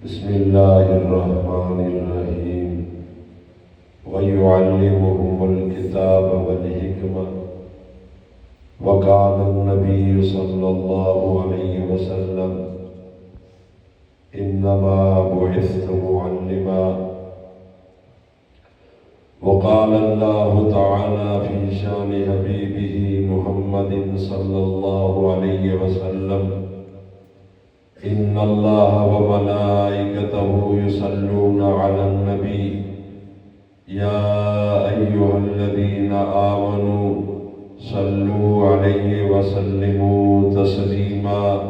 بسم الله الرحمن الرحيم ويعلمهم الكتاب والحكمة وقال النبي صلى الله عليه وسلم إنما بعثت معلما وقال الله تعالى في شان حبيبه محمد صلى الله عليه وسلم إن الله وملائكته يصلون على النبي يا أيها الذين آمنوا صلوا عليه وسلموا تسليما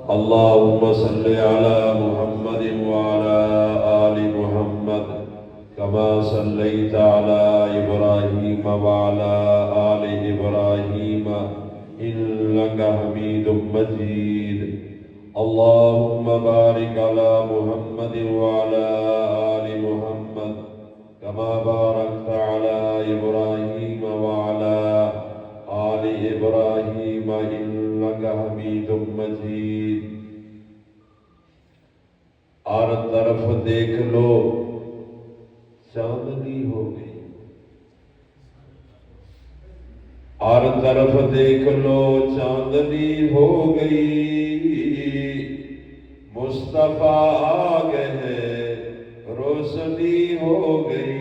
اللهم صل على محمد وعلى آل محمد كما صليت على إبراهيم وعلى آل إبراهيم إنك حميد مجيد اللهم بارك على محمد وعلى آل محمد كما باركت على إبراهيم وعلى آل إبراهيم إنك حميد مجيد اور طرف دیکھ لو چاندنی ہو گئی اور طرف دیکھ لو چاندنی ہو گئی مصطفیٰ آ گئے ہیں روشنی ہو گئی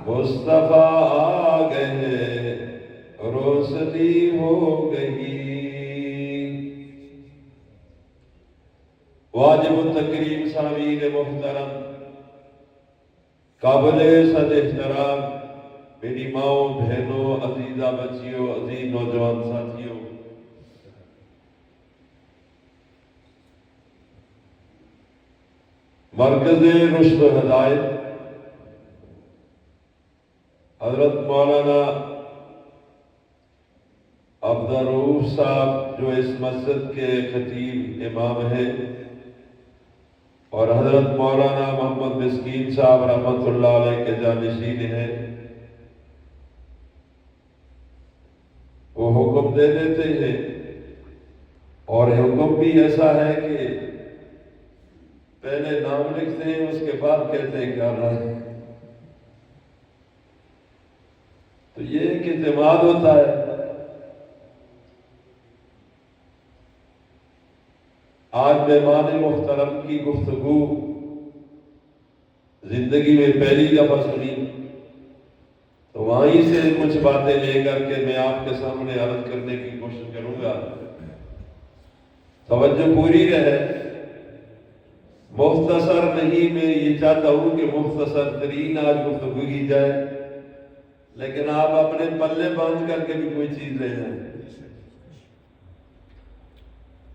مصطفیٰ آ گئے ہیں روشنی ہو گئی واجب التکریم سامعین محترم قابل صد احترام میری ماؤں بہنوں عزیزہ بچیوں عزیز نوجوان ساتھیوں مرکز رشد و ہدایت حضرت مولانا عبدالرؤوف صاحب جو اس مسجد کے خطیب امام ہیں اور حضرت مولانا محمد مسکین صاحب رحمۃ اللہ علیہ کے جانشین ہیں وہ حکم دے دیتے ہیں اور حکم بھی ایسا ہے کہ پہلے نام لکھتے ہیں اس کے بعد کہتے ہیں کیا رہا ہے تو یہ ایک اعتماد ہوتا ہے آج مہمان محترم کی گفتگو زندگی میں پہلی دفعہ سنی تو وہیں سے کچھ باتیں لے کر کے میں آپ کے سامنے عرض کرنے کی کوشش کروں گا توجہ پوری رہے مختصر نہیں میں یہ چاہتا ہوں کہ مختصر ترین آج گفتگو کی جائے لیکن آپ اپنے پلے باندھ کر کے بھی کوئی چیز لے جائیں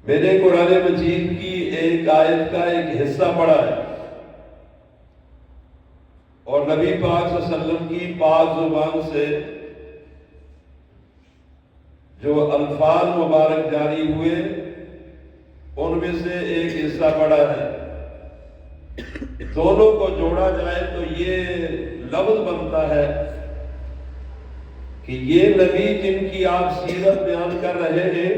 میں نے قرآن مجید کی ایک آیت کا ایک حصہ پڑھا ہے اور نبی پاک صلی اللہ علیہ وسلم کی پاک زبان سے جو الفاظ مبارک جاری ہوئے ان میں سے ایک حصہ پڑھا ہے دونوں کو جوڑا جائے تو یہ لفظ بنتا ہے کہ یہ نبی جن کی آپ سیرت بیان کر رہے ہیں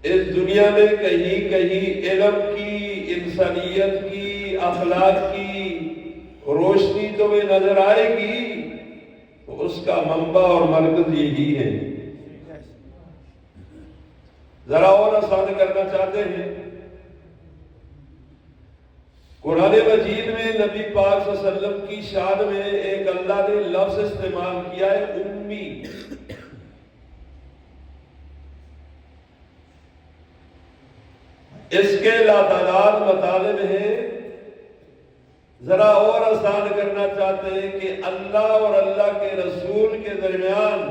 اس دنیا میں کہیں کہیں علم کی انسانیت کی اخلاق کی روشنی تمہیں نظر آئے گی تو اس کا منبع اور مرکز یہی ہے ذرا اور آسان کرنا چاہتے ہیں قرآن مجید میں نبی پاک صلی اللہ علیہ وسلم کی شان میں ایک اللہ نے لفظ استعمال کیا ہے امی اس کے لاتعداد مطالب ہیں ذرا اور آسان کرنا چاہتے ہیں کہ اللہ اور اللہ کے رسول کے درمیان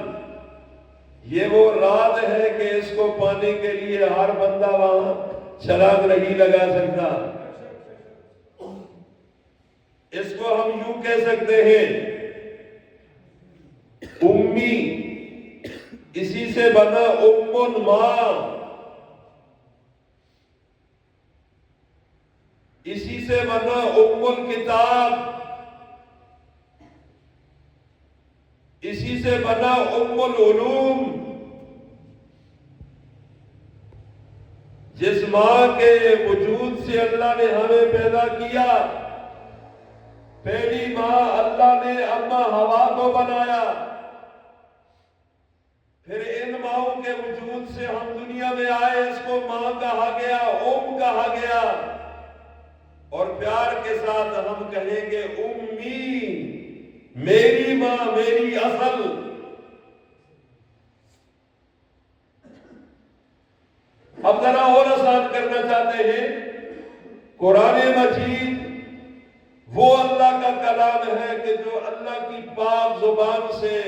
یہ وہ راز ہے کہ اس کو پانے کے لیے ہر بندہ وہاں چھلانگ نہیں لگا سکتا اس کو ہم یوں کہہ سکتے ہیں امی اسی سے بنا ام ماں اسی سے بنا ام الکتاب اسی سے بنا ام العلوم جس ماں کے وجود سے اللہ نے ہمیں پیدا کیا، پہلی ماں اللہ نے اماں ہوا کو بنایا، پھر ان ماؤں کے وجود سے ہم دنیا میں آئے، اس کو ماں کہا گیا، کہا گیا، اور پیار کے ساتھ ہم کہیں گے امی، میری ماں، میری اصل۔ اب ذرا اور آسان کرنا چاہتے ہیں، قرآن مجید وہ اللہ کا کلام ہے کہ جو اللہ کی پاک زبان سے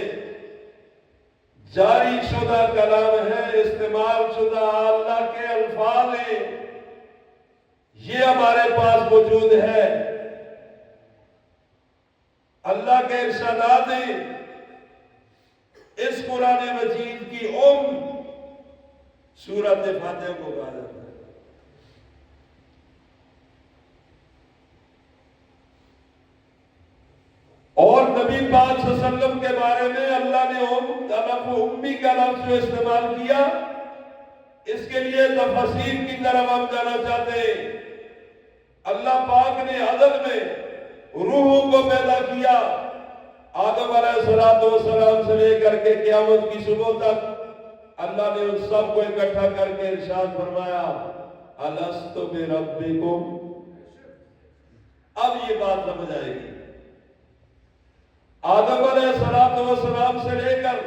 جاری شدہ کلام ہے، استعمال شدہ اللہ کے الفاظ ہیں، یہ ہمارے پاس موجود ہے۔ اللہ کے ارشادات ہیں، اس قرآن مجید کی سورۃ فاتحہ کو کہا جاتا ہے۔ اور نبی پاک صلی اللہ علیہ وسلم کے بارے میں اللہ نے امی کا لفظ جو استعمال کیا، اس کے لیے تفسیر کی طرف ہم جانا چاہتے ہیں۔ اللہ پاک نے ازل میں روحوں کو پیدا کیا، آدم علیہ السلام سے لے کر کے قیامت کی صبح تک اللہ نے ان سب کو اکٹھا کر کے ارشاد فرمایا، الست بربکم۔ اب یہ بات سمجھ آئے گی، آدم علیہ السلام سے لے کر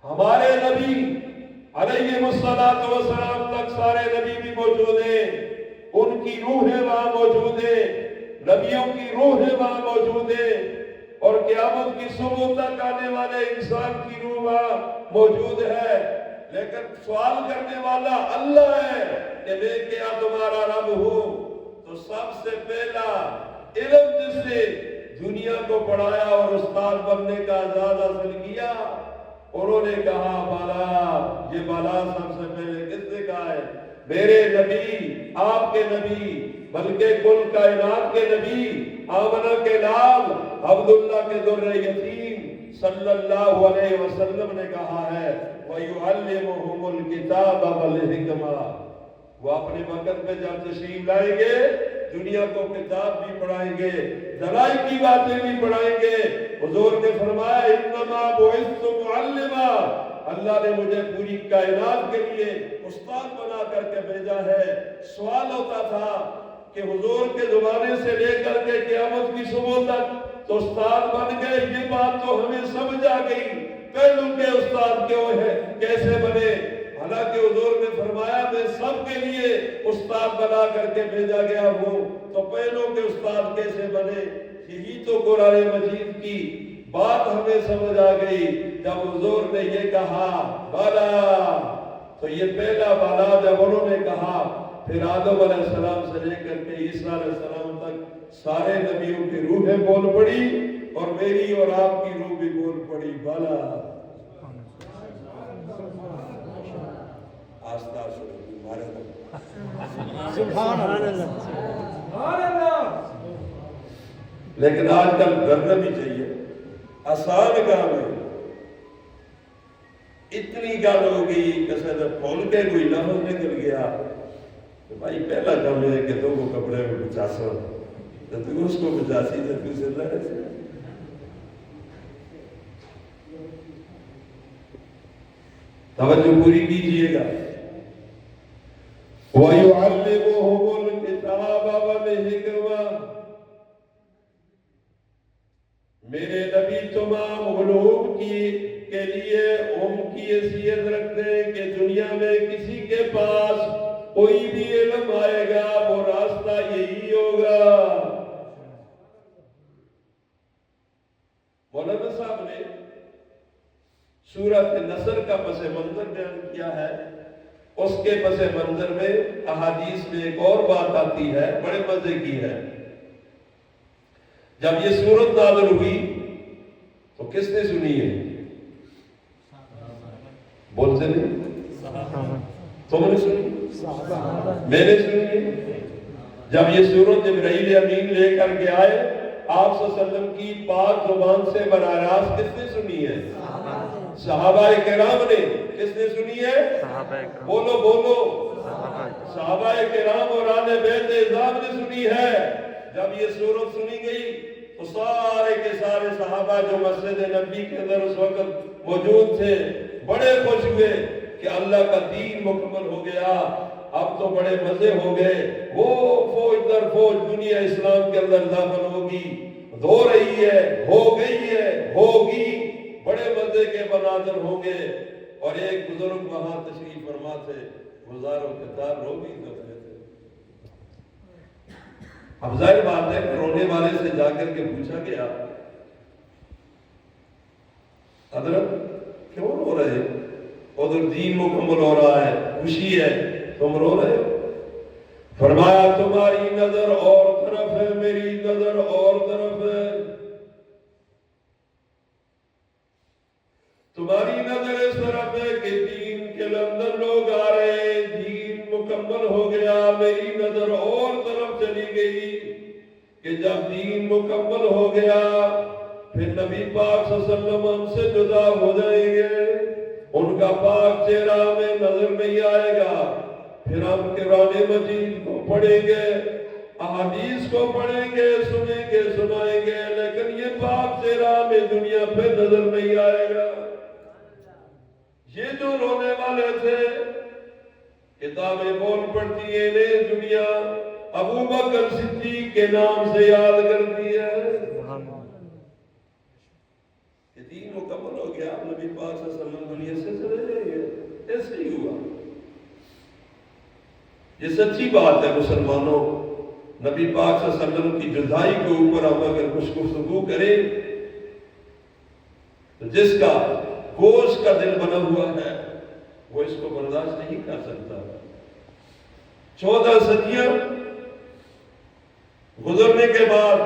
ہمارے نبی علیہ السلام تک سارے نبی بھی موجود ہیں، ان کی روحیں وہاں موجود ہیں، نبیوں کی روحیں وہاں موجود ہیں، اور قیامت کی صبح تک آنے والے انسان کی روح وہاں موجود ہے۔ لیکن سوال کرنے والا اللہ ہے کہ میں کیا تمہارا رب ہوں؟ تو سب سے پہلا علم جس نے دنیا کو پڑھایا اور استاد بننے کا اعزاز حاصل کیا، انہوں نے کہا بالا، یہ بالا سب سے پہلے کس نے کہا ہے؟ میرے نبی، آپ کے نبی، بلکہ کل کائنات کے نبی، آمنہ کے لال، عبداللہ کے در یتیم صلی اللہ علیہ وسلم نے کہا ہے، وَيُعَلِّمُهُمُ الْكِتَابَ وَالْحِكْمَةَ۔ وہ اپنے وقت پہ جب تشریف لائیں گے، دنیا کو کتاب بھی پڑھائیں گے، دلائل کی باتیں بھی پڑھائیں گے۔ حضور نے فرمایا انما بعثت معلما، اللہ نے مجھے پوری کائنات کے لیے استاد بنا کر کے بھیجا ہے۔ سوال ہوتا تھا کہ حضور کے زمانے سے لے کر کے قیامت کی صبح تک تو استاد بن گئے، یہ بات تو ہمیں سمجھ آ گئی، پہلو کے استاد کیوں ہے، کیسے بنے؟ حالانکہ حضور نے فرمایا میں سب کے لیے استاد بنا کر کے بھیجا گیا ہوں، تو پہلوں کے استاد کیسے بنے؟ یہی تو قرآن مجید کی بات ہمیں سمجھ آ گئی جب حضور نے یہ کہا بالا، تو یہ پہلا بالا جب انہوں نے کہا، پھر آدم علیہ السلام سے لے کر کے عیسیٰ علیہ السلام تک سارے نبیوں کی روحیں بول پڑی، اور میری اور آپ کی روح بھی بول پڑی بالا۔ لیکن آج کل ڈرنا بھی چاہیے، آسان کام ہے، اتنی گل ہو گئی کسی نے کھول کے کوئی لفظ نکل گیا تو بھائی پہلا کام ہے کہ دو کو کپڑے میں بچا سو، جب تک اس کو بچاسی جب تک زندہ رہے۔ توجہ پوری کیجئے گا۔ وَيُعَلِّمُهُمُ الْكِتَابَ وَالْحِكْمَةَ، میرے نبی تمام علوم کے لیے کی حیثیت رکھتے ہیں کہ دنیا میں کسی کے پاس کوئی بھی علم آئے گا وہ راستہ یہی ہوگا۔ مولانا صاحب نے سورۃ نصر کا پس منظر بیان کیا ہے، اس کے پس منظر میں احادیث میں ایک اور بات آتی ہے، بڑے مزے کی ہے۔ جب یہ سورت نازل ہوئی تو کس نے سنی ہے؟ بولتے نہیں؟ تم نے سنی؟ میں نے سنی ہے۔ جب یہ سورت جبرائیل امین لے کر کے آئے، آپ صلی اللہ علیہ وسلم کی پاک زبان سے براہ راست کس نے سنی ہے؟ صحابہ کرام نے۔ کس نے سنی ہے؟ بولو بولو، صحابہ کرام اور آل بیت اعظام نے سنی ہے۔ جب یہ سورت سنی گئی تو سارے کے سارے صحابہ جو مسجد نبی کے اندر اس وقت موجود تھے بڑے خوش ہوئے کہ اللہ کا دین مکمل ہو گیا، اب تو بڑے مزے ہو گئے۔ وہ فوج در فوج دنیا اسلام کے اندر داخل ہوگی، ہو رہی ہے، ہو گئی ہے، ہوگی، بڑے مزے کے مناظر ہوں گے۔ اور ایک بزرگ وہاں تشریف فرما تھے، گزارو قطار رو بھی کرتے تھے۔ اب ظاہر بات ہے کہ رونے والے سے جا کر کے پوچھا گیا، حضرت کیوں رو رہے؟ ادھر دین مکمل ہو رہا ہے، خوشی ہے، تم رو رہے ہو؟ فرمایا تمہاری نظر اور طرف ہے، میری نظر اور طرف ہے۔ تمہاری نظر اس طرف ہے کہ دین کے اندر لوگ آ رہے ہیں، دین مکمل ہو گیا، میری نظر اور طرف چلی گئی کہ جب دین مکمل ہو گیا پھر نبی پاک صلی اللہ علیہ وسلم ہم سے جدا ہو جائیں گے، ان کا پاک چہرہ ہمیں نظر نہیں آئے گا، پھر ہم قرآن مجید کو پڑھیں گے، احادیث کو پڑھیں گے، سنیں گے، سنائیں گے، لیکن یہ پاک چہرہ ہمیں دنیا پہ نظر نہیں آئے گا۔ یہ جو رونے والے تھے کتابیں بول پڑتی ہیں، انہیں دنیا ابو بکر صدیق کے نام سے یاد کرتی ہے۔ کہ دین مکمل ہو گیا، نبی پاک صلی اللہ علیہ وسلم دنیا سے چلے جائیں گے، ایسے ہی ہوا۔ یہ سچی بات ہے مسلمانوں، نبی پاک صلی اللہ علیہ وسلم کی جدائی کے اوپر ہم اگر کچھ گفتگو کریں تو جس کا گوشت کا دل بنا ہوا ہے وہ اس کو برداشت نہیں کر سکتا۔ 14 صدیاں گزرنے کے بعد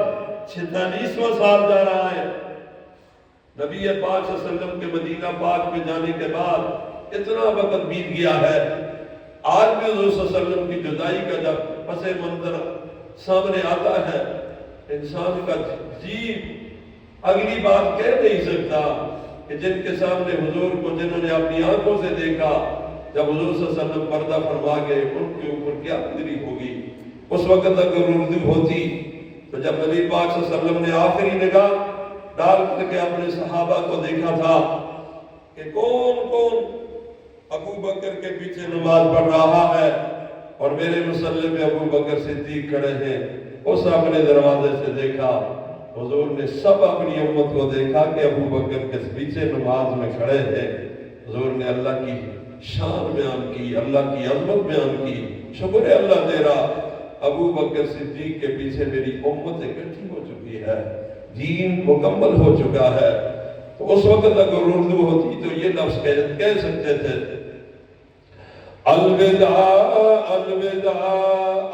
46واں سال جا رہا ہے، نبی پاک صلی اللہ علیہ وسلم کے مدینہ پاک میں جانے کے بعد اتنا وقت بیت گیا ہے، آج بھی حضور صلی اللہ علیہ وسلم کی جدائی کا جب پس منظر سامنے آتا ہے انسان کا جی اگلی بات کہہ نہیں سکتا کہ جن کے سامنے حضور کو جنہوں نے اپنی آنکھوں سے دیکھا، جب حضور صلی اللہ علیہ وسلم پردہ فرما گئے ان کے اوپر کیا گزری ہوگی۔ اس وقت اگر اردو ہوتی تو جب نبی پاک صلی اللہ علیہ وسلم نے آخری نگاہ ڈال کر کے اپنے صحابہ کو دیکھا تھا کہ کون کون ابو بکر کے پیچھے نماز پڑھ رہا ہے اور میرے مصلی پہ ابو بکر صدیق کھڑے ہیں، اس اپنے دروازے سے دیکھا، حضور نے سب اپنی امت کو دیکھا کہ ابو بکر کے پیچھے نماز میں کھڑے ہیں۔ حضور نے اللہ کی شان بیان کی، اللہ کی عظمت بیان کی، شکر ہے اللہ تیرا، ابو بکر صدیق کے پیچھے میری امت اکٹھی ہو چکی ہے، دین مکمل ہو چکا ہے۔ تو اس وقت اگر اردو ہوتی تو یہ لفظ کہہ سکتے تھے، الوداع الوداع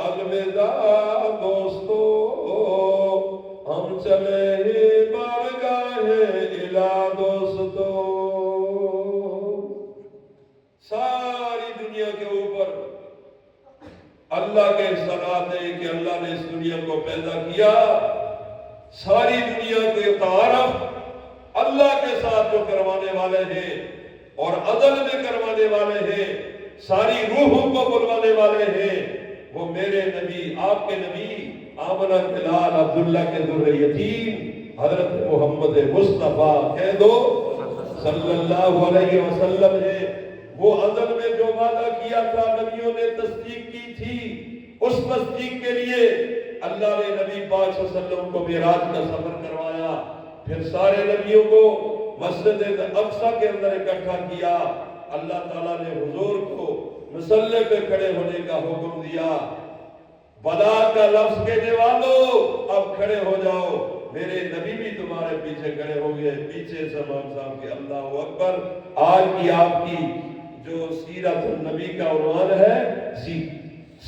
الوداع دوستو، ہم چلے بارگاہ الہ دوستو۔ ساری دنیا کے اوپر اللہ کے احسانات ہے کہ اللہ نے اس دنیا کو پیدا کیا، ساری دنیا کے تعارف اللہ کے ساتھ جو کروانے والے ہیں اور عدل میں کروانے والے ہیں، ساری روحوں کو بلوانے والے ہیں، وہ میرے نبی، آپ کے نبی آمنہ کے لال عبداللہ کے در یتیم حضرت محمد مصطفیٰ کہہ دو صلی اللہ علیہ وسلم ہے۔ وہ عدل میں جو وعدہ کیا تھا نبیوں نے تصدیق کی تھی، اس تصدیق کے لیے اللہ نے نبی پاک صلی اللہ علیہ وسلم کو معراج کا سفر کروایا، پھر سارے نبیوں کو مسجد اقصی کے اندر اکٹھا کیا، اللہ تعالیٰ نے حضور کو مصلی پہ کھڑے ہونے کا حکم دیا، بلا کا لفظ کہنے والوں اب کھڑے ہو جاؤ، میرے نبی بھی تمہارے پیچھے کھڑے ہو گئے، پیچھے امام صاحب کے اللہ اکبر۔ آج کی آپ کی جو سیرت النبی کا عنوان ہے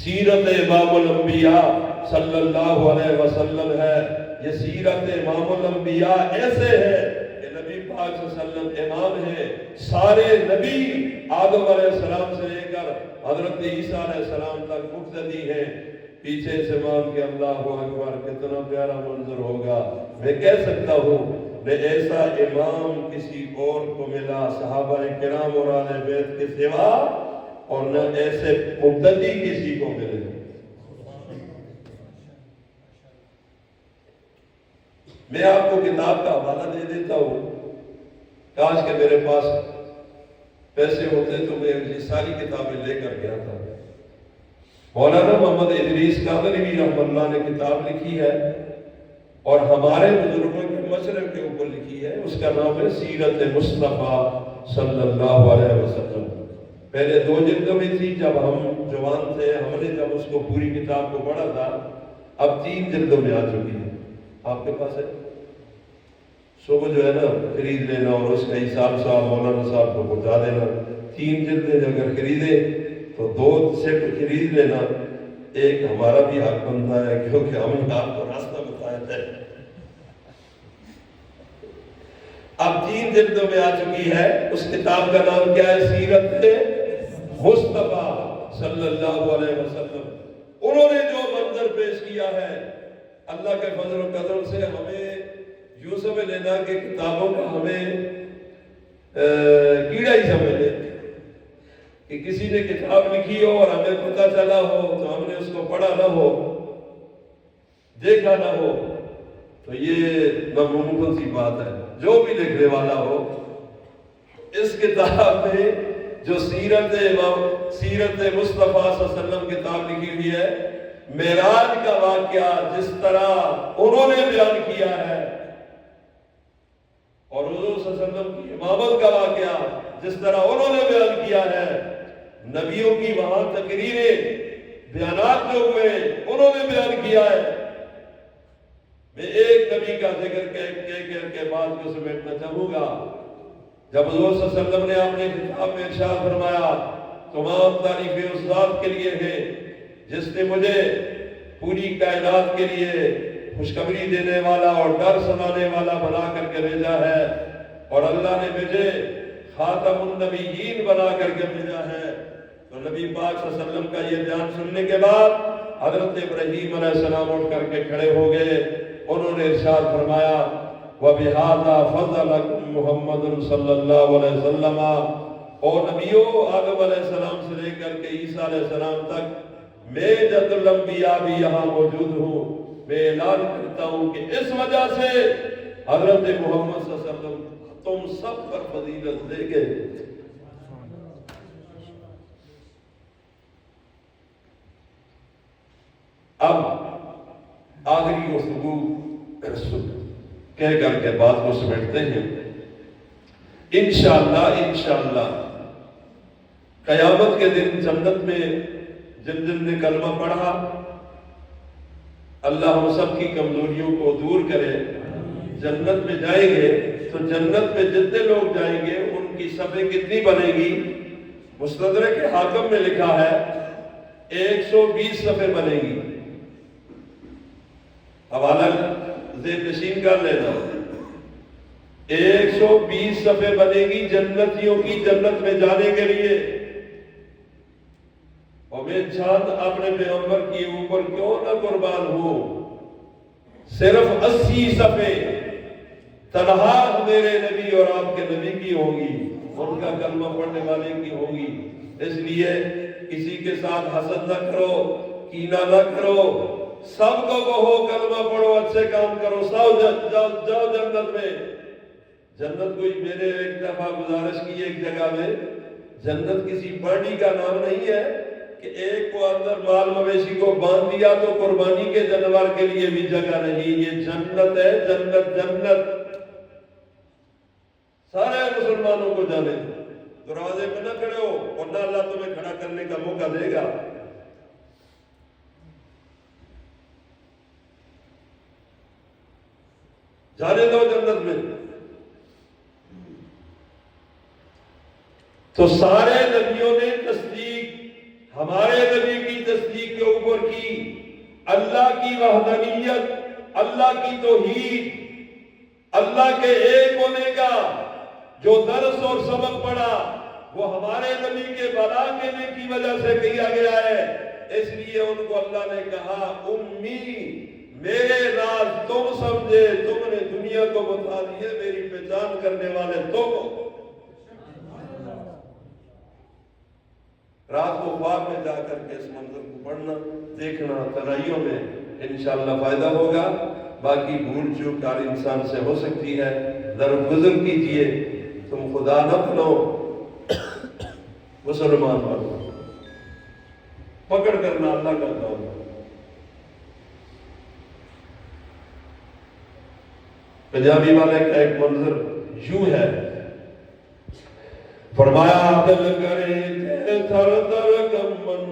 سیرت امام الانبیاء صلی اللہ علیہ وسلم ہے۔ یہ سیرت امام الانبیاء ایسے ہے کہ نبی پاک صلی اللہ علیہ وسلم امام ہے، سارے نبی آدم علیہ السلام سے لے کر حضرت عیسیٰ علیہ السلام تک مقتدی ہیں، پیچھے سے امام کے اللہ اکبر، کتنا پیارا منظر ہوگا۔ میں کہہ سکتا ہوں میں ایسا امام کسی اور کو ملا صحابہ کرام اور اہل بیت کے سوا اور نہ ایسے مبتدی کسی کو ملے۔ میں آپ کو کتاب کا حوالہ دے دیتا ہوں، کاش کہ میرے پاس پیسے ہوتے تو میں یہ ساری کتابیں لے کر گیا تھا۔ مولانا محمد ادریس قادری رحمہ اللہ نے کتاب لکھی ہے اور ہمارے بزرگوں کے مشرق کے اوپر لکھی ہے، اس کا نام ہے سیرت مصطفیٰ صلی اللہ علیہ وسلم۔ پہلے 2 جلدوں میں تھی، جب ہم جوان تھے ہم نے جب اس کو پوری کتاب کو پڑھا تھا، اب 3 جلدوں میں آ چکی ہے۔ آپ کے پاس ہے؟ صبح جو ہے نا خرید لینا اور اس کا حساب صاحب مولانا صاحب کو پہنچا دینا۔ 3 جلدیں اگر خریدے تو 2 سیٹ خرید لینا، ایک ہمارا بھی حق بنتا ہے کیونکہ ہم نے آپ کو راستہ بتایا ہے۔ اب 3 جلدوں میں آ چکی ہے، اس کتاب کا نام کیا ہے؟ سیرت مصطفیٰ صلی اللہ علیہ وسلم۔ انہوں نے جو منظر پیش کیا ہے، اللہ کے فضل و کرم سے ہمیں یوں سمجھ لینا کہ کتابوں کا ہمیں کیڑا ہی سمجھ لے کہ کسی نے کتاب لکھی ہو اور ہمیں پتہ چلا ہو تو ہم نے اس کو پڑھا نہ ہو، دیکھا نہ ہو، تو یہ ناممکن سی بات ہے۔ جو بھی لکھنے والا ہو، اس کتاب میں جو سیرت مصطفیٰ صلی اللہ علیہ وسلم کتاب لکھی ہوئی ہے، معراج کا واقعہ جس طرح انہوں نے بیان کیا ہے اور حضور صلی اللہ علیہ وسلم کی امامت کا واقعہ جس طرح انہوں نے بیان کیا ہے، نبیوں کی وہاں تقریریں بیانات جو ہوئے انہوں نے بیان کیا ہے۔ میں ایک نبی کا ذکر کہہ کے بعد کو سمیٹنا چاہوں گا۔ جب حضور صلی اللہ علیہ وسلم نے اپنے خطاب میں ارشاد فرمایا، تمام تعریفیں اس ذات کے لیے ہیں جس نے مجھے پوری کائنات کے لیے خوشخبری دینے والا اور ڈر سنانے والا بنا کر کے بھیجا ہے، اور اللہ نے مجھے خاتم النبیین بنا کر کے بھیجا ہے۔ تو نبی پاک صلی اللہ علیہ وسلم کا یہ بیان سننے کے بعد حضرت ابراہیم علیہ السلام اٹھ کر کے کھڑے ہو گئے۔ انہوں نے ارشاد فرمایا، وَبِهَذَا فَضَّلَكُمْ مُحَمَّدٌ صلی اللہ علیہ وسلم۔ اور نبیوں آدم علیہ السلام سے لے کر کے عیسیٰ علیہ السلام تک میں جد الانبیاء بھی یہاں موجود ہوں۔ میں اعلان کرتا ہوں کہ اس وجہ سے حضرت محمد صلی اللہ علیہ وسلم تم سب پر فضیلت دے گئے۔ اب آخری گفتگو کہہ کر کے بات کو سمیٹتے ہیں۔ انشاءاللہ قیامت کے دن جنت میں جن جن نے کلمہ پڑھا، اللہ ہم سب کی کمزوریوں کو دور کرے، جنت میں جائیں گے تو جنت میں جتنے لوگ جائیں گے ان کی صفحے کتنی بنے گی؟ مستدرک حاکم میں لکھا ہے 120 صفحے بنے گی۔ حوالہ ذہن نشین کر لینا، 120 صفحے بنے گی جنتیوں کی جنت میں جانے کے لیے۔ اور میں چاند اپنے پیغمبر کے اوپر کیوں نہ قربان ہوں، صرف 80 صفحے تنہا میرے نبی اور آپ کے نبی کی ہوگی، ان کا کلمہ پڑھنے والے کی ہوگی۔ اس لیے کسی کے ساتھ حسد نہ کرو، کینہ نہ کرو، سب کو کہو کلمہ پڑھو، اچھے کام کرو، جاؤ جنت میں۔ جنت کوئی میں نے ایک دفعہ گزارش کی ایک جگہ میں، جنت کسی پارٹی کا نام نہیں ہے کہ ایک کو اندر مال مویشی کو باندھ دیا تو قربانی کے جانور کے لیے بھی جگہ نہیں۔ یہ جنت ہے، جنت سارے مسلمانوں کو جانے دو۔ دروازے پہ نہ کھڑے ہو ورنہ اللہ تمہیں کھڑا کرنے کا موقع دے گا۔ جانے دو جنت میں۔ تو سارے نبیوں نے تصدیق ہمارے نبی کی تصدیق کے اوپر کی، اللہ کی وحدانیت، اللہ کی توحید، اللہ کے ایک ہونے کا جو درس اور سبق پڑھا وہ ہمارے نبی کے بلا دینے کی وجہ سے کیا گیا ہے۔ اس لیے ان کو اللہ نے کہا امی، میرے راز تم سمجھے، تم نے دنیا کو بتا دیے، میری پہچان کرنے والے تم۔ رات کو خواب میں جا کر کے اس منظر کو پڑھنا، دیکھنا، تنہائیوں میں انشاءاللہ فائدہ ہوگا۔ باقی بھول چوک ہر انسان سے ہو سکتی ہے، درگزر کیجئے۔ تم خدا نہ بنو، مسلمان بنو، پکڑ کرنا اللہ کا کام ہے۔ پنجابی والے کا ایک منظر یوں ہے، فرمایا دل کرے تے تھر تھر کمن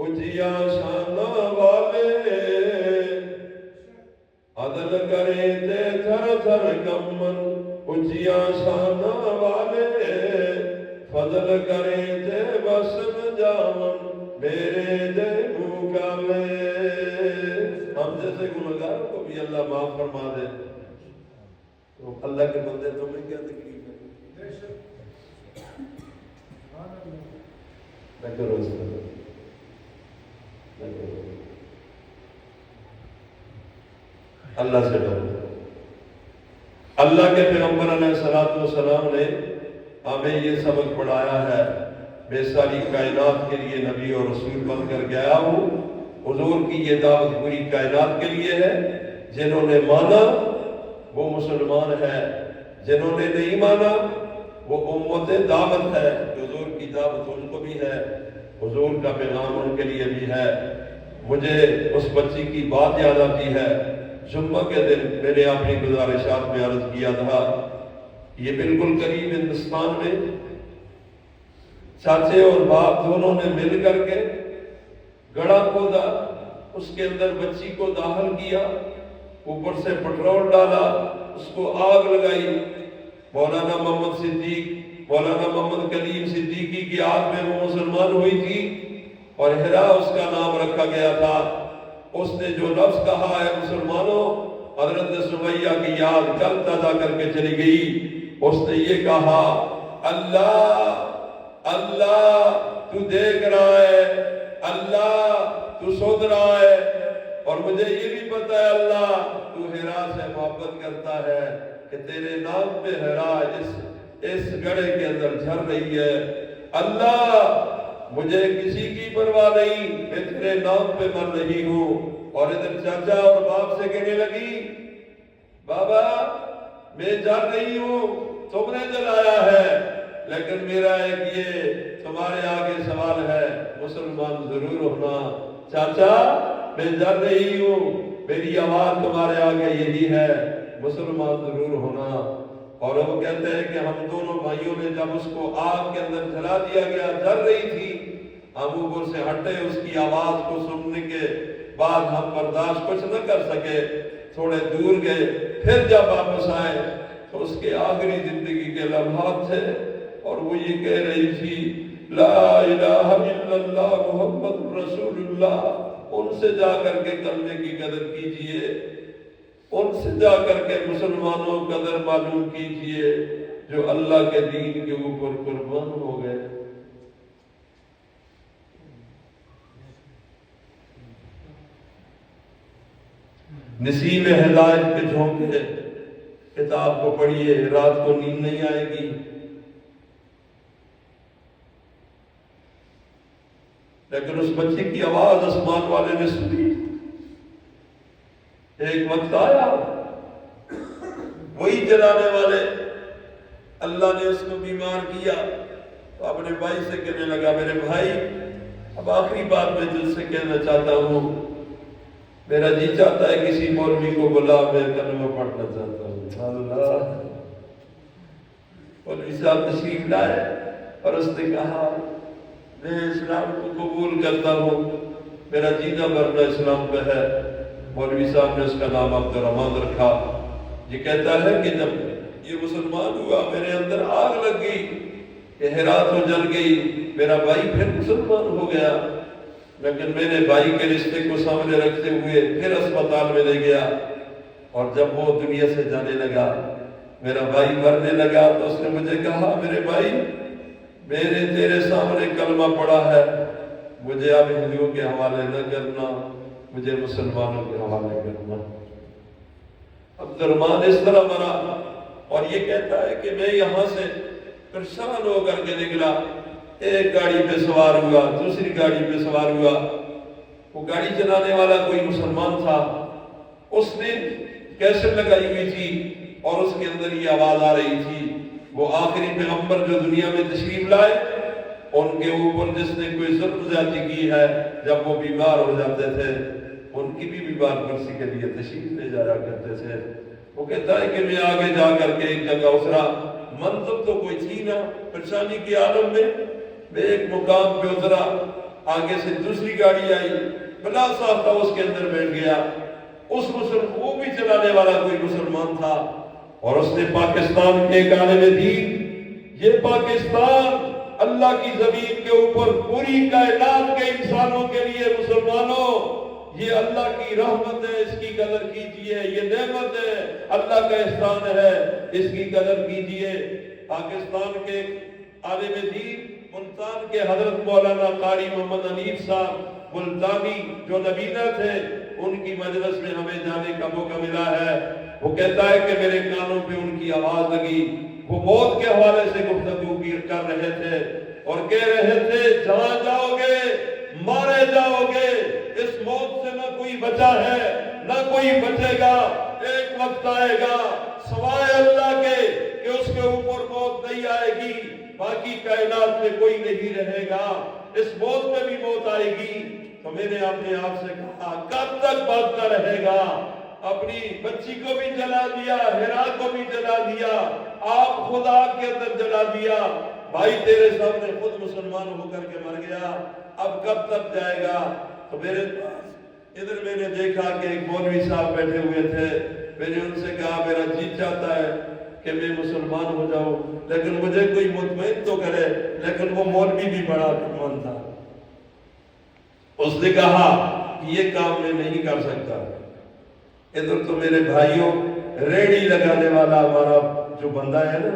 اچیا شان والے، عدل کرے تے تھر تھر کمن اچیا شان والے، فضل کرے تے بسن جامن میرے دے مقابلے۔ ہم جیسے گنہگاروں کو بھی اللہ معاف فرما دے تو اللہ کے بندے تمہیں کیا تکلیف ہے؟ نہ کرو اس طرح، نہ کرو، اللہ سے ڈرو۔ اللہ کے پیغمبر علیہ الصلوۃ والسلام نے ہمیں یہ سبق پڑھایا ہے، میں ساری کائنات کے لیے نبی اور رسول بن کر گیا ہوں۔ حضور کی یہ دعوت پوری کائنات کے لیے ہے، جنہوں نے مانا وہ مسلمان ہے، جنہوں نے نہیں مانا وہ امت دعوت ہے۔ حضور کی دعوت ان کو بھی ہے، حضور کا پیغام ان کے لیے بھی ہے۔ مجھے اس بچی کی بات یاد آتی ہے، جمعہ کے دن میں نے اپنی گزارشات میں عرض کیا تھا، یہ بالکل قریب ہندوستان میں چاچے اور باپ دونوں نے مل کر کے گڑھا کھودا، اس کے اندر بچی کو داخل کیا، اوپر سے پٹرول ڈالا، اس کو آگ لگائی۔ مولانا محمد صدیق، مولانا محمد کلیم صدیقی کی آگ میں وہ مسلمان ہوئی تھی اور ہرا اس کا نام رکھا گیا تھا۔ اس نے جو لفظ کہا ہے مسلمانوں، حضرت سمیہ کی یاد کل تازہ کر کے چلی گئی۔ اس نے یہ کہا، اللہ اللہ تو دیکھ رہا ہے، اللہ تو سن رہا ہے، اور مجھے یہ بھی پتا ہے اللہ تو ہرا سے محبت کرتا ہے کہ تیرے نام پہ ہرا اس گڑھے کے اندر جھر رہی ہے۔ اللہ مجھے کسی کی پرواہ نہیں، میں تیرے نام پہ مر رہی ہوں۔ اور ادھر چاچا اور باپ سے کہنے لگی، بابا میں جل رہی ہوں، تم نے جلایا ہے، لیکن میرا ایک یہ تمہارے آگے سوال ہے، مسلمان ضرور ہونا۔ چاچا میں جل رہی ہوں، میری آواز تمہارے آگے یہی ہے، مسلمان ضرور ہونا۔ اور وہ کہتے ہیں کہ ہم دونوں بھائیوں نے جب اس کو آگ کے اندر جلا دیا گیا، جل رہی تھی، ہم اوپر سے ہٹے، اس کی آواز کو سننے کے بعد ہم برداشت کچھ نہ کر سکے، تھوڑے دور گئے، پھر جب واپس آئے تو اس کے آخری زندگی کے لمحات تھے، اور وہ یہ کہہ رہی تھی، لا الہ الا اللہ محمد رسول اللہ۔ ان سے جا کر کے کلمے کی قدر کیجئے، ان سے جا کر کے مسلمانوں قدر معلوم کیجئے جو اللہ کے دین کے اوپر قربان ہو گئے۔ نسیم ہدایت کے جھونکے کتاب کو پڑھیے، رات کو نیند نہیں آئے گی۔ لیکن اس بچی کی آواز آسمان والے نے سنی۔ ایک وقت آیا، وہی جلانے والے اللہ نے اس کو بیمار کیا تو اپنے بھائی سے کہنے لگا، میرے بھائی اب آخری بات میں تجھ سے کہنا چاہتا ہوں، میرا جی چاہتا ہے کسی مولوی کو بلا، میں کلمہ پڑھنا چاہتا ہوں۔ اللہ، مولوی صاحب تشریف لائے اور اس نے کہا، میں اسلام کو قبول کرتا ہوں، میرا جینا مرنا اسلام پہ ہے۔ مولوی صاحب نے اس کا نام عبد الرحمن رکھا۔ یہ کہتا ہے کہ جب یہ مسلمان ہوا، میرے اندر آگ لگ گئی کہ ہرا تو جل گئی، میرا بھائی پھر مسلمان ہو گیا، لیکن میں نے بھائی کے رشتے کو سامنے رکھتے ہوئے پھر اسپتال میں لے گیا، اور جب وہ دنیا سے جانے لگا، میرا بھائی مرنے لگا، تو اس نے مجھے کہا، میرے بھائی میں نے تیرے سامنے کلمہ پڑھا ہے، مجھے اب ہندوؤں کے حوالے نہ کرنا، مجھے مسلمانوں کے حوالے کرنا۔ عبد الرحمن اس طرح مرا، اور یہ کہتا ہے کہ میں یہاں سے پریشان ہو کر کے نکلا، ایک گاڑی پہ سوار ہوا، دوسری گاڑی پہ سوار ہوا، وہ گاڑی چلانے والا کوئی مسلمان تھا، اس نے کیسٹ لگائی ہوئی تھی اور اس کے اندر یہ آواز آ رہی تھی، وہ آخری پیغمبر جو دنیا میں تشریف لائے ان کے اوپر جس نے کوئی ظلم زیادتی کی ہے، جب وہ بیمار ہو جاتے تھے ان کی بھی بیمار پرسی کے لیے تشریف لے جایا کرتے تھے۔ وہ کہتا ہے کہ میں آگے جا کر کے ایک جگہ اترا، منصب تو کوئی تھی نہ، پریشانی کے عالم میں ایک مقام پہ اترا، آگے سے دوسری گاڑی آئی، بلا صاحب تھا اس کے اندر بیٹھ گیا، وہ بھی چلانے والا کوئی مسلمان تھا، اور اس نے پاکستان کے ایک عالم دین، یہ پاکستان اللہ کی زمین کے اوپر پوری کائنات کے انسانوں کے لیے، مسلمانوں یہ اللہ کی رحمت ہے، اس کی قدر کیجئے، یہ نعمت ہے، اللہ کا احسان ہے، اس کی قدر کیجئے۔ پاکستان کے عالم دین ملتان کے حضرت مولانا قاری محمد حنیف صاحب ملتانی جو نبینا تھے، ان کی مجلس میں ہمیں جانے کا موقع ملا ہے۔ وہ کہتا ہے کہ میرے کانوں پہ ان کی آواز لگی، وہ موت کے حوالے سے گفتگو کر رہے تھے اور کہہ رہے تھے جہاں جاؤ گے مارے جاؤ گے، اس موت سے نہ کوئی بچا ہے نہ کوئی بچے گا، ایک وقت آئے گا سوائے اللہ کے کہ اس کے اوپر موت نہیں آئے گی، باقی کائنات میں کوئی نہیں رہے گا، اس موت میں بھی موت آئے گی۔ تو میں نے اپنے آپ سے کہا کب تک بھاگتا رہے گا؟ اپنی بچی کو بھی جلا دیا، ہیرا کو بھی جلا دیا، آپ خود آگ کے اندر جلا دیا، بھائی تیرے سامنے خود مسلمان ہو کر کے مر گیا، اب کب تک جائے گا؟ تو میرے پاس ادھر میں نے دیکھا کہ ایک مولوی صاحب بیٹھے ہوئے تھے، میں نے ان سے کہا میرا جی چاہتا ہے کہ میں مسلمان ہو جاؤں، لیکن مجھے کوئی مطمئن تو کرے، لیکن وہ مولوی بھی بڑا من تھا، اس نے کہا کہ یہ کام میں نہیں کر سکتا، ادھر تو میرے بھائیوں ریڑی لگانے والا ہمارا جو بندہ ہے نا،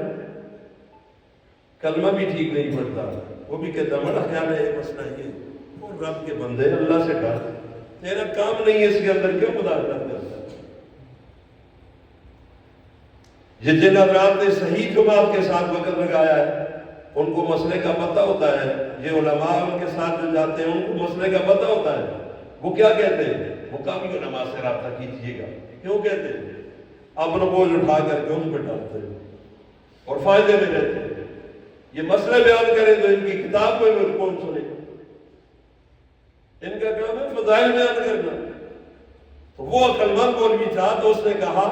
کلمہ بھی ٹھیک نہیں پڑتا، وہ بھی کہتا بڑا خیال ہے یہ مسئلہ یہ، اور رب کے بندے اللہ سے ڈر، تیرا کام نہیں ہے اس کے اندر کیوں مداخلت کرتا ہے؟ یہ جن حضرات نے صحیح جماعت کے ساتھ وقت لگایا ہے ان کو مسئلے کا پتہ ہوتا ہے، یہ علماء ان کے ساتھ جو جاتے ہیں ان کو مسئلے کا پتہ ہوتا ہے، وہ کیا کہتے ہیں؟ مقامی علماء سے رابطہ کیجئے گا، کیوں کہتے ہیں؟ اپنا بوجھ اٹھا کر کے ان پہ ڈالتے ہیں اور فائدے میں رہتے ہیں، یہ مسئلے بیان کریں تو ان کی کتاب میں کون سنے؟ ان کا کام ہے فضائل بیان کرنا۔ تو وہ عقل مند مولوی تھا، تو اس نے کہا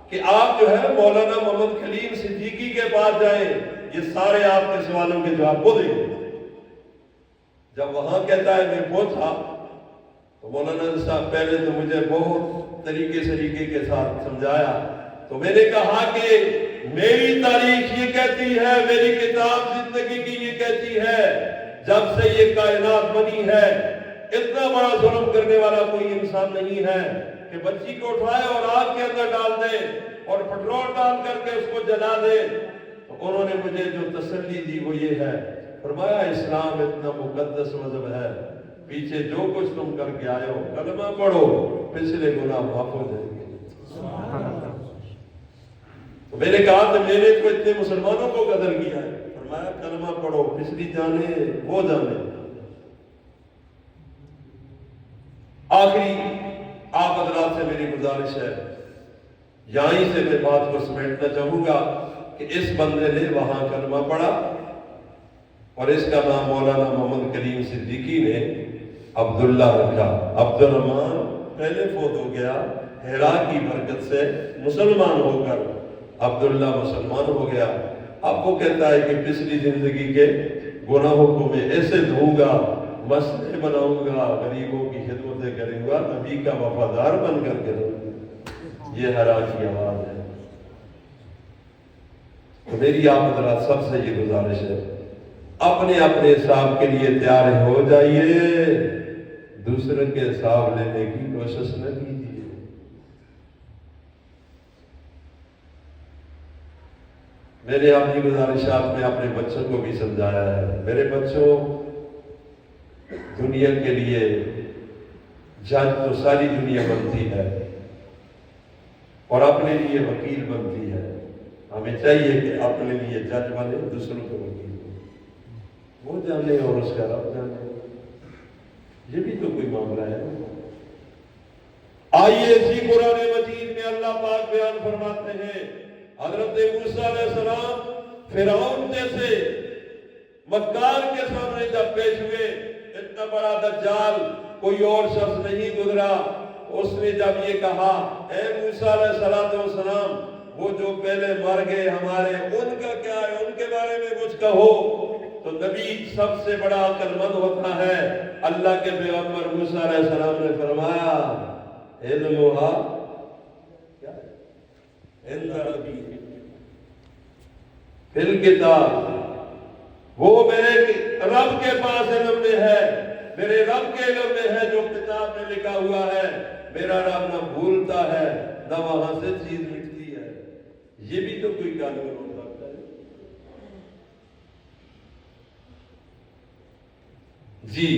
کہ آپ جو ہے مولانا محمد کلیم صدیقی کے پاس جائیں، یہ سارے آپ کے سوالوں کے جواب وہ دیں گے۔ جب وہاں کہتا ہے میں پہنچا تو مولانا صاحب پہلے تو مجھے بہت طریقے کے ساتھ سمجھایا، تو میں نے کہا کہ میری تاریخ یہ کہتی ہے، میری کتاب زندگی کی یہ کہتی ہے، جب سے یہ کائنات بنی ہے اتنا بڑا ظلم کرنے والا کوئی انسان نہیں ہے کہ بچی کو اٹھائے اور آگ کے اندر ڈال دے اور پٹرول ڈال کر کے اس کو جلا دے۔ تو انہوں نے مجھے جو تسلی دی وہ یہ ہے، فرمایا اسلام اتنا مقدس مذہب ہے، پیچھے جو کچھ تم کر کے آئے ہو کلمہ پڑھو، پچھلے گناہ معاف ہو جائیں گے۔ تو میں نے کہا کہ میں نے تو اتنے مسلمانوں کو قدر کیا ہے، فرمایا کلمہ پڑھو، پچھلی جانے وہ جانے۔ آخری آپ حضرات سے میری گزارش ہے، یہیں سے میں بات کو سمیٹنا چاہوں گا کہ اس بندے نے وہاں کلمہ پڑھا اور اس کا نام مولانا محمد کلیم صدیقی نے عبداللہ رکھا۔ عبد الرحمن پہلے فوت ہو گیا، ہیرا کی برکت سے مسلمان ہو کر عبداللہ مسلمان ہو گیا۔ اب وہ کہتا ہے کہ پچھلی زندگی کے گناہوں کو میں ایسے دھوں گا، مسئلے بناؤں گا، غریبوں کی خدمتیں کروں گا، نبی کا وفادار بن کر کے رہوں گا۔ یہ ہیرا کی آواز ہے۔ تو میری آپ حضرات سب سے یہ گزارش ہے، اپنے اپنے حساب کے لیے تیار ہو جائیے، دوسرے کے حساب لینے کی کوشش نہ کیجیے۔ میں نے اپنی گزارشات میں اپنے بچوں کو بھی سمجھایا ہے، میرے بچوں دنیا کے لیے جج تو ساری دنیا بنتی ہے اور اپنے لیے وکیل بنتی ہے، ہمیں چاہیے کہ اپنے لیے جج بنے، دوسروں کو وکیل بنے۔ وہ جانے اور اس کا رب جانے، یہ بھی تو کوئی معاملہ ہے۔ آئیے اسی قرآن مجید میں اللہ پاک بیان فرماتے ہیں، حضرت موسیٰ علیہ السلام فرعون جیسے مکار کے سامنے جب پیش ہوئے، اتنا بڑا دجال کوئی اور شخص نہیں گزرا، اس نے جب یہ کہا اے موسیٰ علیہ السلام وہ جو پہلے مر گئے ہمارے، ان کا کیا ہے، ان کے بارے میں کچھ کہو، تو نبی سب سے بڑا عقل مند ہوتا ہے۔ اللہ کے پیغمبر موسیٰ علیہ السلام نے فرمایا علمھا کیا عند ربی فی الکتاب، وہ میرے رب کے پاس علم میں ہے، میرے رب کے علم میں ہے جو کتاب میں لکھا ہوا ہے، میرا رب نہ بھولتا ہے نہ وہاں سے چیز مٹتی ہے۔ یہ بھی تو کوئی قانون ہو سکتا ہے؟ جی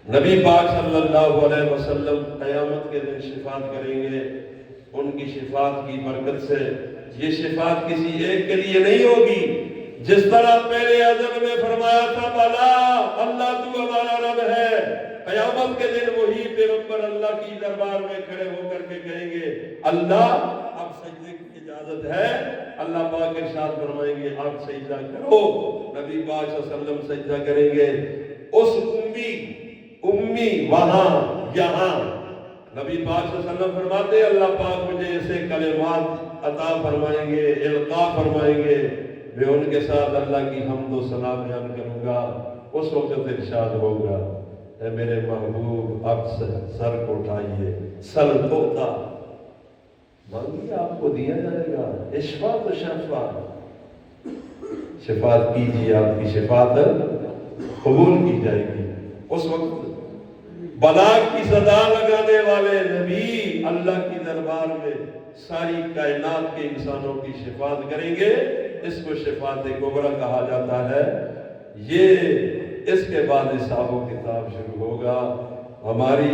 نبی پاک صلی اللہ علیہ وسلم قیامت کے دن شفاعت کریں گے، ان کی شفاعت کی برکت سے یہ شفاعت کسی ایک کے لیے نہیں ہوگی، جس طرح پہلے ازل میں فرمایا تھا بلا اللہ تو ہمارا رب ہے، قیامت کے دن وہی پیغمبر اللہ کی دربار میں کھڑے ہو کر کے کہیں گے اللہ اب سجدے کی اجازت ہے، اللہ پاک ارشاد فرمائیں گے آپ سجدہ کرو، نبی پاک صلی اللہ علیہ وسلم سجدہ کریں گے، اس امی وہاں یہاں، نبی پاک صلی اللہ علیہ وسلم فرماتے اللہ پاک مجھے ایسے کلمات عطا فرمائیں گے، القاء فرمائیں گے، میں ان کے ساتھ اللہ کی حمد و ثنا بیان کروں گا، اس وقت ارشاد ہوگا اے میرے محبوب اب سر کو اٹھائیے، سر توتا مانگیے آپ کو دیا جائے گا، اشفاعت و شفاعت، شفاعت کیجیے آپ کی شفاعت قبول کی جائے گی۔ اس وقت بلاغ کی صدا لگانے والے نبی اللہ کی دربار میں ساری کائنات کے انسانوں کی شفاعت کریں گے، اس کو شفاعت کبریٰ کہا جاتا ہے۔ یہ اس کے بعد حساب و کتاب شروع ہوگا۔ ہماری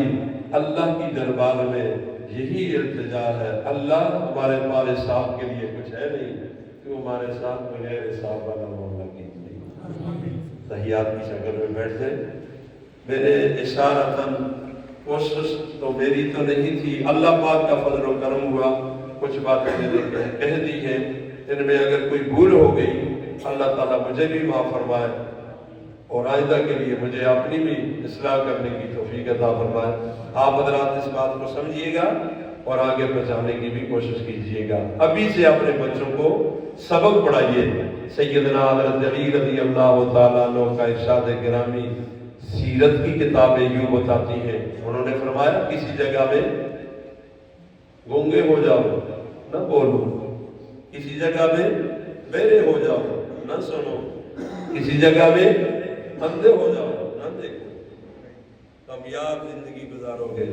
اللہ کی دربار میں یہی التجا ہے، اللہ ہمارے پاس حساب کے لیے کچھ ہے نہیں، تو ہمارے ساتھ بغیر حساب والا معاملہ کیجیے۔ تحیات کی شکل میں بیٹھ جائیں۔ میرے اشارتاً کوشش تو میری تو نہیں تھی، اللہ پاک کا فضل و کرم ہوا، کچھ باتیں میں نے کہہ دی ہیں، ان میں اگر کوئی بھول ہو گئی اللہ تعالیٰ مجھے بھی معاف فرمائے، اور آئندہ کے لیے مجھے اپنی بھی اصلاح کرنے کی توفیق عطا فرمائے۔ آپ حضرات اس بات کو سمجھیے گا اور آگے پہنچانے کی بھی کوشش کیجیے گا۔ ابھی سے اپنے بچوں کو سبق پڑھائیے۔ سیدنا حضرت علی رضی اللہ تعالیٰ عنہ کا ارشاد گرامی سیرت کی کتابیں یوں بتاتی ہیں، انہوں نے فرمایا کسی جگہ میں گونگے ہو جاؤ نہ بولو، کسی جگہ میں بہرے ہو جاؤ نہ سنو، کسی جگہ میں اندھے ہو جاؤ نہ دیکھو، کامیاب زندگی گزارو گے۔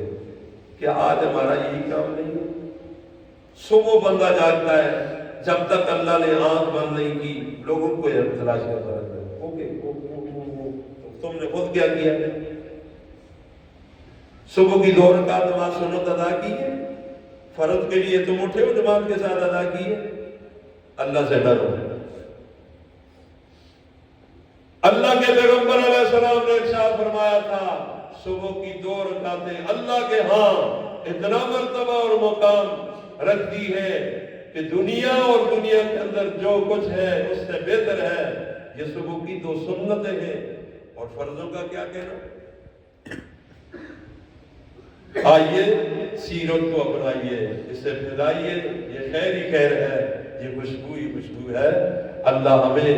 کیا آج ہمارا یہی کام نہیں ہے؟ صبح بندہ جاگتا ہے، جب تک اللہ نے آنکھ بند نہیں کی لوگوں کو تلاش کرتا رہتا ہے، تم نے خود کیا کیا؟ صبح کی 2 رکعت نماز سنت ادا کی ہے، فرض کے لیے تم اٹھے ہو جماعت کے ساتھ ادا کی ہے۔ اللہ سے ڈرو۔ اللہ کے پیغمبر علیہ السلام نے ارشاد فرمایا تھا صبح کی 2 رکعتیں اللہ کے ہاں اتنا مرتبہ اور مقام رکھتی ہے کہ دنیا اور دنیا کے اندر جو کچھ ہے اس سے بہتر ہے۔ یہ صبح کی 2 سنتیں ہیں، اور فرضوں کا کیا کہنا؟ آئیے سیرت کو اپنائیے، اسے پھیلائیے، یہ خیر ہی خیر ہے، یہ خوشبو ہی خوشبو ہے۔ اللہ ہمیں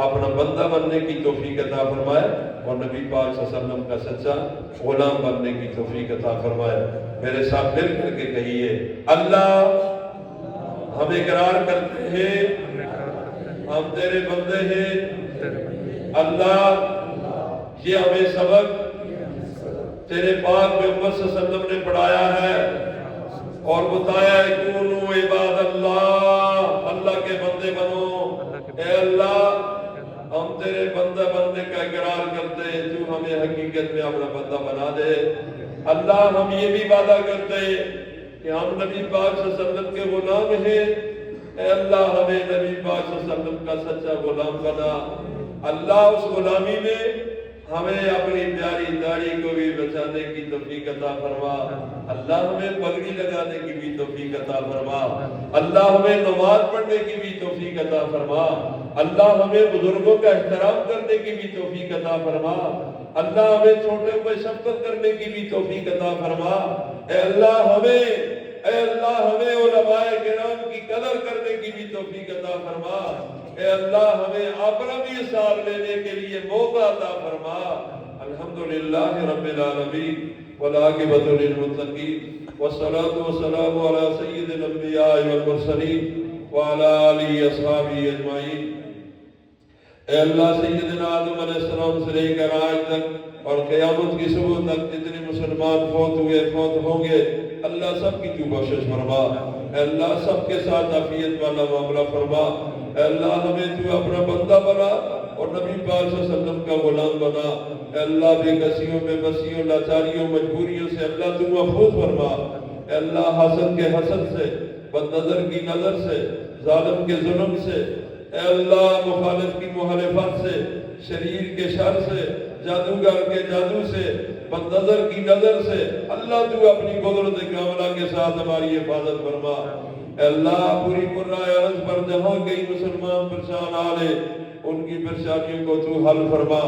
اپنا بندہ بننے کی توفیق عطا فرمائے، اور نبی پاک صلی اللہ علیہ وسلم کا سچا غلام بننے کی توفیق عطا فرمائے۔ میرے ساتھ مل کر کے کہیے اللہ ہم اقرار کرتے ہیں ہم تیرے بندے ہیں، اللہ یہ ہمیں سبق تیرے پاک پیغمبر صلی اللہ علیہ وسلم نے پڑھایا ہے اور بتایا ہے کونوا عباد اللہ، اللہ کے بندے بنو۔ اے اللہ ہم تیرے بندہ بننے کا اقرار کرتے ہیں، تو ہمیں حقیقت میں اپنا بندہ بنا دے۔ اللہ ہم یہ بھی وعدہ کرتے ہیں کہ ہم نبی پاک صلی اللہ علیہ وسلم کے غلام ہیں، اے اللہ ہمیں نبی پاک صلی اللہ علیہ وسلم کا سچا غلام بنا۔ اللہ اس غلامی میں ہمیں اپنی پیاری داڑھی کو بھی بچانے کی توفیق عطا فرما۔ اللہ ہمیں پگڑی لگانے کی بھی توفیق عطا فرما۔ اللہ ہمیں نماز پڑھنے کی بھی توفیق عطا فرما۔ اللہ ہمیں بزرگوں کا احترام کرنے کی بھی توفیق عطا فرما۔ اللہ ہمیں چھوٹے پہ شفقت کرنے کی بھی توفیق عطا فرما۔ اے اللہ ہمیں علماء کرام کی قدر کرنے کی بھی توفیق عطا فرما۔ اے اللہ ہمیں اپنا بھی حساب لینے کے لیے موقع عطا فرما۔ الحمدللہ رب العالمین والعاقبۃ للمتقین والصلاة والسلام علی سید الانبیاء والمرسلین وعلی آلہ اصحابہ اجمعین۔ اے اللہ سیدنا آدم علیہ السلام سے لے کر آج تک اور قیامت کی صبح تک جتنے مسلمان فوت ہوئے فوت ہوں گے، اللہ سب کی تو بخشش فرما۔ اے اللہ سب کے ساتھ عافیت والا معاملہ فرما۔ اے اللہ ہمیں تو اپنا بندہ بنا اور نبی پاک صلی اللہ علیہ وسلم کا غلام بنا۔ اے اللہ بے کسیوں بے بسیوں لاچاریوں مجبوریوں سے اللہ تو محفوظ فرما۔ اے اللہ حسد کے حسد سے، بد نظر کی نظر سے، ظالم کے ظلم سے، اے اللہ مخالف کی مخالفت سے، شریر کے شر سے، جادوگر کے جادو سے، بد نظر کی نظر سے، اللہ تو اپنی قدرت کاملہ کے ساتھ ہماری حفاظت فرما۔ اے اللہ پوری قرآن عرض پر جہاں کئی مسلمان پریشان آلے ان کی پریشانیوں کو تو حل فرما۔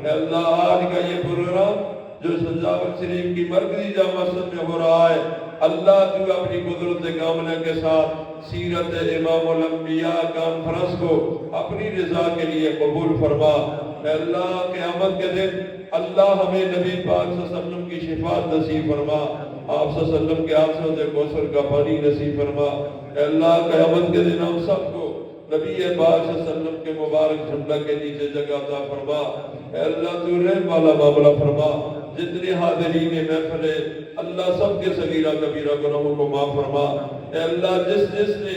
اے اللہ آج کا یہ پروگرام جو سجاوت شریف کی مرکزی جامع مسجد میں ہو رہا ہے، اللہ تو اپنی قدرت کاملہ کے ساتھ سیرت امام الانبیاء کانفرنس کو اپنی رضا کے لیے قبول فرما۔ اے اللہ قیامت کے دن اللہ ہمیں نبی پاک صلی اللہ علیہ وسلم کی شفاعت نصیب فرما۔ آپ صلی اللہ علیہ وسلم کے حوض کوثر کا پانی نصیب فرما۔ اے اللہ قیامت کے دن ہم سب کو نبی پاک صلی اللہ علیہ وسلم کے مبارک جھنڈا کے نیچے جگہ عطا فرما۔ اے اللہ تو رحم والا معاملہ فرما۔ جتنے حاضرین محفل ہے اللہ سب کے صغیرہ کبیرہ گناہوں کو معاف فرما۔ اے اللہ جس نے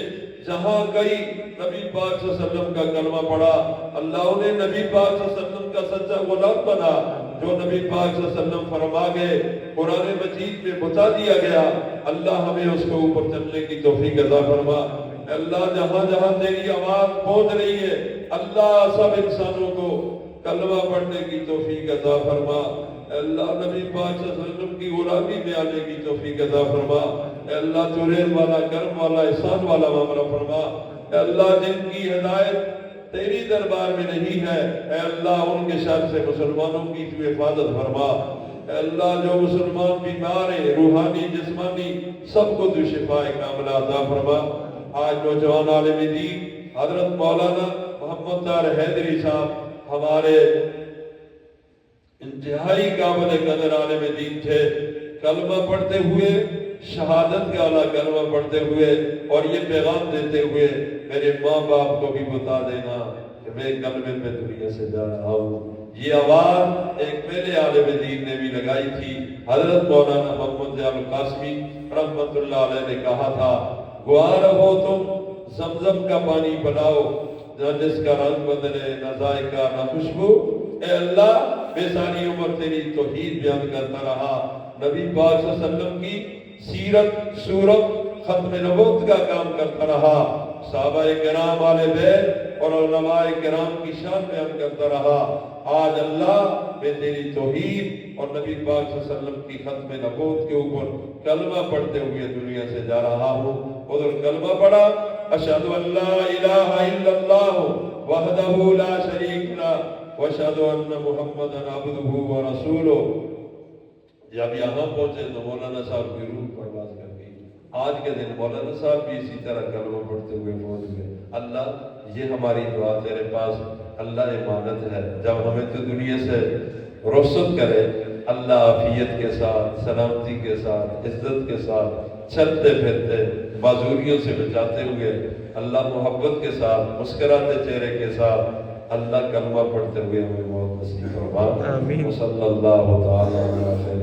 جہاں کئی نبی پاک صلی اللہ علیہ وسلم کا کلمہ پڑھا، اللہ انہیں نبی پاک صلی اللہ علیہ وسلم کا سچا غلام بنا۔ جو نبی پاک صلی اللہ علیہ وسلم فرما گئے قرآن مجید میں بتا دیا گیا، اللہ ہمیں اس کو اوپر چلنے کی توفیق عطا فرما۔ اے اللہ جہاں جہاں تیری آواز پہنچ رہی ہے، اللہ سب انسانوں کو کلمہ پڑھنے کی توفیق عطا فرما۔ اے اللہ نبی پاک صلی اللہ علیہ وسلم کی غلامی میں آنے کی توفیق عطا فرما۔ اے اللہ تو رحم والا کرم والا احسان والا معاملہ فرما۔ اے اللہ جن کی ہدایت تیری دربار میں نہیں ہے، اے اللہ ان کے شر سے مسلمانوں کی تو حفاظت فرما۔ اے اللہ جو مسلمان بیمار ہیں روحانی جسمانی سب کو تو شفا کاملہ عطا فرما۔ آج نوجوان عالم دین حضرت مولانا محمد طاہر حیدری صاحب ہمارے انتہائی قابل قدر عالم دین تھے۔ کلمہ پڑھتے ہوئے شہادت کا اعلیٰ کلمہ پڑھتے ہوئے اور یہ پیغام دیتے ہوئے میرے ماں باپ کو بھی بتا دینا کہ میں کلمے پہ دنیا سے جا رہا ہوں۔ یہ آواز ایک پہلے عالم دین نے بھی لگائی تھی، حضرت مولانا محمد ضیاء القاسمی رحمت اللہ علیہ نے کہا تھا، گوا رہو تم زمزم کا پانی پلاؤ، نہ جس کا رنگ بدلے نہ ذائقہ نہ خوشبو۔ اے اللہ میں ساری عمر تیری توحید بیان کرتا رہا، نبی پاک صلی اللہ علیہ وسلم کی سیرت صورت ختم نبوت کا کام کرتا رہا، صحابہ کرام آل بیت اور علماء کرام کی شان بیان کرتا رہا۔ آج اللہ میں تیری توحید اور نبی پاک صلی اللہ علیہ وسلم کی ختم نبوت کے اوپر کلمہ پڑھتے ہوئے دنیا سے جا رہا ہوں۔ ادھر کلمہ پڑھا، اشہد ان لا الہ الا اللہ وحدہ لا شریک لہ واشہد ان محمدا عبدہ ورسولہ۔ جب یہاں پہنچے تو مولانا صاحب کی روح پرواز کر گئی۔ آج کے دن مولانا صاحب بھی اسی طرح کلمہ پڑھتے ہوئے پہنچ گئے۔ اللہ یہ ہماری دعا تیرے پاس اللہ امانت ہے، جب ہمیں تو دنیا سے رخصت کرے اللہ عافیت کے ساتھ سلامتی کے ساتھ عزت کے ساتھ چلتے پھرتے معذوریوں سے بچاتے ہوئے اللہ محبت کے ساتھ مسکراتے چہرے کے ساتھ اللہ کلمہ پڑھتے ہوئے ہمیں موت نصیب فرما۔ صلی اللہ تعالی علیہ وسلم۔